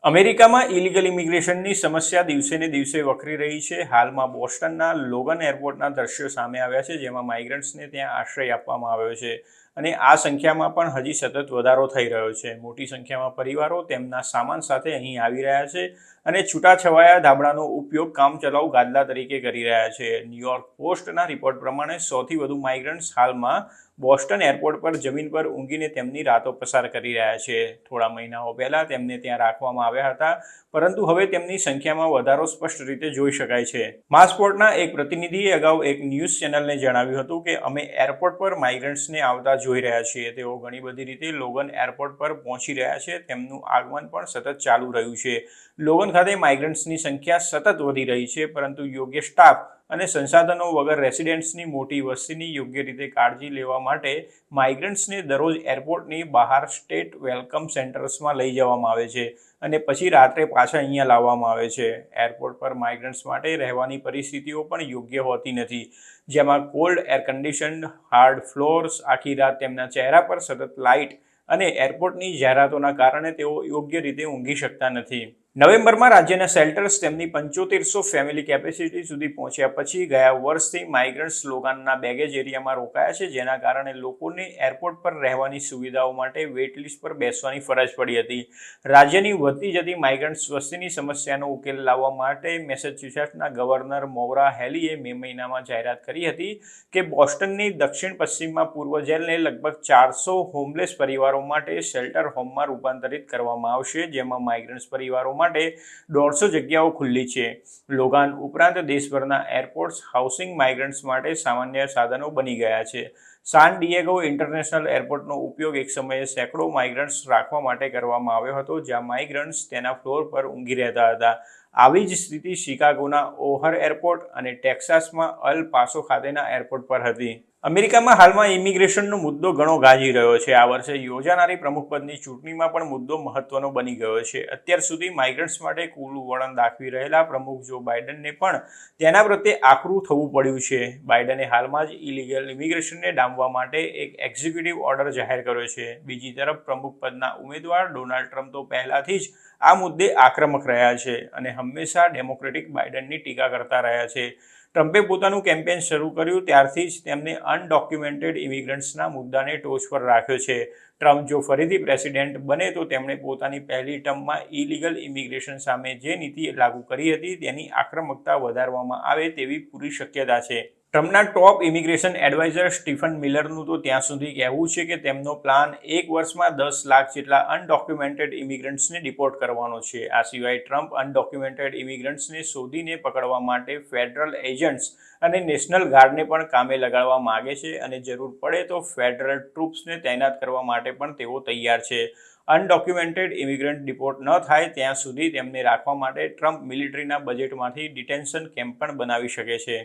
અમેરિકામાં ઇલીગલ ઇમિગ્રેશનની સમસ્યા દિવસે ને દિવસે વકરી રહી છે. હાલમાં બોસ્ટનના લોગન એરપોર્ટના દ્રશ્યો સામે આવ્યા છે, જેમાં માઇગ્રન્ટ્સને ત્યાં આશ્રય આપવામાં આવ્યો છે અને આ સંખ્યામાં પણ હજી સતત વધારો થઈ રહ્યો છે. મોટી સંખ્યામાં પરિવારો તેમના સામાન સાથે અહીં આવી રહ્યા છે અને છૂટાછવાયા ધાબળાનો ઉપયોગ કામચલાઉ ગાદલા તરીકે કરી રહ્યા છે. ન્યૂયોર્ક પોસ્ટના રિપોર્ટ પ્રમાણે સૌથી વધુ માઇગ્રન્ટ્સ હાલમાં બોસ્ટન એરપોર્ટ પર જમીન પર ઊંઘીને તેમની રાતો પસાર કરી રહ્યા છે. થોડા મહિનાઓ પહેલા તેમને ત્યાં રાખવામાં આવ્યા હતા, પરંતુ હવે તેમની સંખ્યામાં વધારો સ્પષ્ટ રીતે જોઈ શકાય છે. માસપોર્ટના એક પ્રતિનિધિએ અગાઉ એક ન્યૂઝ ચેનલને જણાવ્યું હતું કે અમે એરપોર્ટ પર માઇગ્રન્ટ્સને આવતા જોઈ રહ્યા છીએ. તેઓ ઘણી બધી રીતે લોગન એરપોર્ટ પર પહોંચી રહ્યા છે. તેમનું આગમન પણ સતત ચાલુ રહ્યું છે. લોગન ખાતે માઇગ્રન્ટ્સની સંખ્યા સતત વધી રહી છે, પરંતુ યોગ્ય સ્ટાફ અને સંસાધનો વગર રેસિડેન્ટ્સની મોટી વસ્તીની યોગ્ય રીતે કાળજી લેવા માટે માઇગ્રન્ટ્સને દરરોજ એરપોર્ટની બહાર સ્ટેટ વેલકમ સેન્ટર્સમાં લઈ જવામાં આવે છે અને પછી રાત્રે પાછા અહીંયા લાવવામાં આવે છે. એરપોર્ટ પર માઇગ્રન્ટ્સ માટે રહેવાની પરિસ્થિતિઓ પણ યોગ્ય હોતી નથી, જેમાં કોલ્ડ એર કન્ડિશન્ડ હાર્ડ ફ્લોર્સ, આખી રાત તેમના ચહેરા પર સતત લાઇટ અને એરપોર્ટની જાહેરાતોના કારણે તેઓ યોગ્ય રીતે ઊંઘી શકતા નથી. નવેમ્બરમાં રાજ્યના શેલ્ટર્સ તેમની 7500 ફેમિલી કેપેસિટી સુધી પહોંચ્યા પછી ગયા વર્ષથી માઇગ્રન્ટ્સ લોગાનના બેગેજ એરિયામાં રોકાયા છે, જેના કારણે લોકોને એરપોર્ટ પર રહેવાની સુવિધાઓ માટે વેઇટલિસ્ટ પર બેસવાની ફરજ પડી હતી. રાજ્યની વધતી જતી માઇગ્રન્ટ્સ વસ્તીની સમસ્યાનો ઉકેલ લાવવા માટે મેસેચ્યુસેટ્સના ગવર્નર મૌરા હેલીએ મે મહિનામાં જાહેરાત કરી હતી કે બોસ્ટનની દક્ષિણ પશ્ચિમમાં પૂર્વ જેલને લગભગ 400 હોમલેસ પરિવારો માટે શેલ્ટર હોમમાં રૂપાંતરિત કરવામાં આવશે, જેમાં માઇગ્રન્ટ્સ પરિવારો માટે 150 જગ્યાઓ ખુલ્લી છે. લોગાન ઉપરાંત દેશભરના એરપોર્ટ્સ હાઉસિંગ માઇગ્રન્ટ્સ માટે સામાન્ય સાધનો બની ગયા છે. સાન ડિએગો ઇન્ટરનેશનલ એરપોર્ટનો ઉપયોગ એક સમયે સેંકડો માઇગ્રન્ટ્સ રાખવા માટે કરવામાં આવ્યો હતો, જ્યાં માઇગ્રન્ટ્સ તેના ફ્લોર પર ઊંઘી રહેતા હતા. આવી જ સ્થિતિ શિકાગોના ઓહર એરપોર્ટ અને ટેક્સાસમાં અલ પાસો ખાતેના એરપોર્ટ પર હતી. અમેરિકામાં હાલમાં ઇમિગ્રેશનનો મુદ્દો ઘણો ગાજી રહ્યો છે. આ વર્ષે યોજાનારી પ્રમુખપદની ચૂંટણીમાં પણ મુદ્દો મહત્વનો બની ગયો છે. અત્યાર સુધી માઇગ્રન્ટ્સ માટે કુલ વલણ દાખવી રહેલા પ્રમુખ જો બાઇડનને પણ તેના પ્રત્યે આકરું થવું પડ્યું છે. બાઇડને હાલમાં જ ઇલીગલ ઇમિગ્રેશનને ડામવા માટે એક એક્ઝિક્યુટિવ ઓર્ડર જાહેર કર્યો છે. બીજી તરફ પ્રમુખપદના ઉમેદવાર ડોનાલ્ડ ટ્રમ્પ તો પહેલાથી જ આ મુદ્દે આક્રમક રહ્યા છે અને હંમેશા ડેમોક્રેટિક બાઇડનની ટીકા કરતા રહ્યા છે. ટ્રમ્પે પોતાનું કેમ્પેન શરૂ કર્યું ત્યારથી જ તેમને અનડોક્યુમેન્ટેડ ઇમિગ્રન્ટ્સના મુદ્દાને ટોચ પર રાખ્યો છે. ટ્રમ્પ જો ફરીથી પ્રેસિડેન્ટ બને તો તેમણે પોતાની પહેલી ટર્મમાં ઇલીગલ ઇમિગ્રેશન સામે જે નીતિ લાગુ કરી હતી તેની આક્રમકતા વધારવામાં આવે તેવી પૂરી શક્યતા છે. ટ્રમ્પના ટોપ ઇમિગ્રેશન એડવાઇઝર સ્ટીફન મિલરનું તો ત્યાં સુધી કહેવું છે કે તેમનો પ્લાન એક વર્ષમાં 10 લાખ જેટલા અનડોક્યુમેન્ટેડ ઇમિગ્રન્ટ્સને ડિપોર્ટ કરવાનો છે. આ સિવાય ટ્રમ્પ અનડોક્યુમેન્ટેડ ઇમિગ્રન્ટ્સને શોધીને પકડવા માટે ફેડરલ એજન્ટ્સ અને નેશનલ ગાર્ડને પણ કામે લગાડવા માગે છે અને જરૂર પડે તો ફેડરલ ટ્રૂપ્સને તૈનાત કરવા માટે પણ તેઓ તૈયાર છે. અનડોક્યુમેન્ટેડ ઇમિગ્રન્ટ ડિપોર્ટ ન થાય ત્યાં સુધી તેમને રાખવા માટે ટ્રમ્પ મિલિટરીના બજેટમાંથી ડિટેન્શન કેમ્પ પણ બનાવી શકે છે.